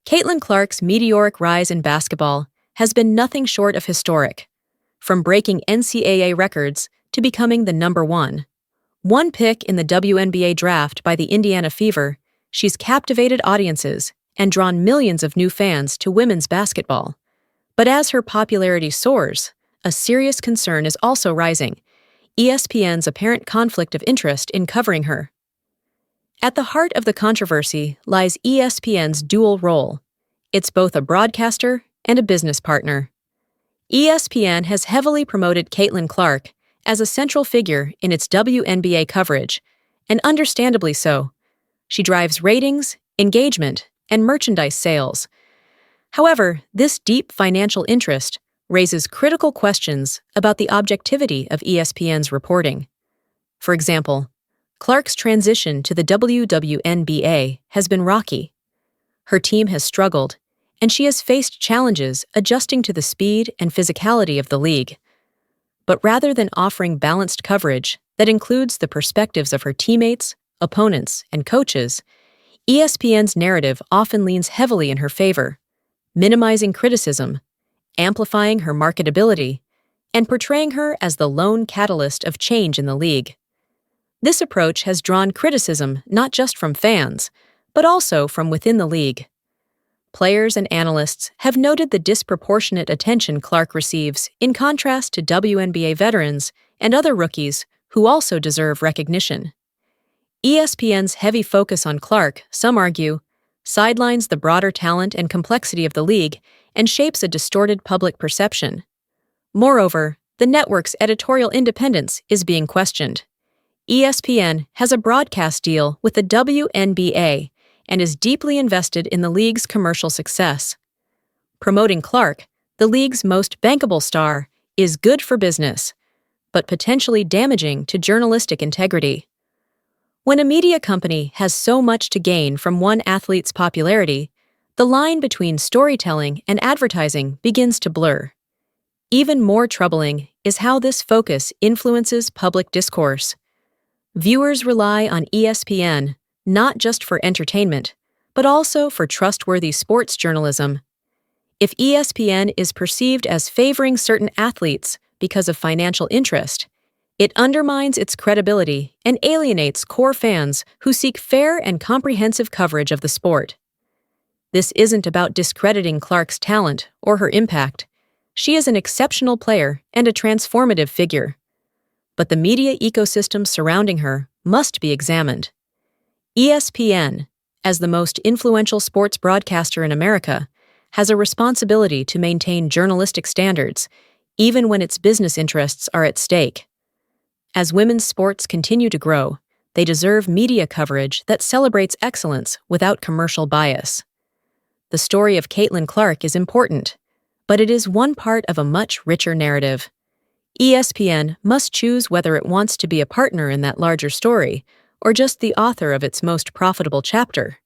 Caitlin Clark's meteoric rise in basketball has been nothing short of historic. From breaking NCAA records to becoming the number one pick in the WNBA draft by the Indiana Fever, she's captivated audiences and drawn millions of new fans to women's basketball. But as her popularity soars, a serious concern is also rising: ESPN's apparent conflict of interest in covering her. At the heart of the controversy lies ESPN's dual role. It's both a broadcaster and a business partner. ESPN has heavily promoted Caitlin Clark as a central figure in its WNBA coverage, and understandably so. She drives ratings, engagement, and merchandise sales. However, this deep financial interest raises critical questions about the objectivity of ESPN's reporting. For example, Clark's transition to the WNBA has been rocky. Her team has struggled, and she has faced challenges adjusting to the speed and physicality of the league. But rather than offering balanced coverage that includes the perspectives of her teammates, opponents, and coaches, ESPN's narrative often leans heavily in her favor, minimizing criticism, amplifying her marketability, and portraying her as the lone catalyst of change in the league. This approach has drawn criticism not just from fans, but also from within the league. Players and analysts have noted the disproportionate attention Clark receives in contrast to WNBA veterans and other rookies who also deserve recognition. ESPN's heavy focus on Clark, some argue, sidelines the broader talent and complexity of the league and shapes a distorted public perception. Moreover, the network's editorial independence is being questioned. ESPN has a broadcast deal with the WNBA and is deeply invested in the league's commercial success. Promoting Clark, the league's most bankable star, is good for business, but potentially damaging to journalistic integrity. When a media company has so much to gain from one athlete's popularity, the line between storytelling and advertising begins to blur. Even more troubling is how this focus influences public discourse. Viewers rely on ESPN not just for entertainment, but also for trustworthy sports journalism. If ESPN is perceived as favoring certain athletes because of financial interest, it undermines its credibility and alienates core fans who seek fair and comprehensive coverage of the sport. This isn't about discrediting Clark's talent or her impact. She is an exceptional player and a transformative figure. But the media ecosystem surrounding her must be examined. ESPN, as the most influential sports broadcaster in America, has a responsibility to maintain journalistic standards, even when its business interests are at stake. As women's sports continue to grow, they deserve media coverage that celebrates excellence without commercial bias. The story of Caitlin Clark is important, but it is one part of a much richer narrative. ESPN must choose whether it wants to be a partner in that larger story, or just the author of its most profitable chapter.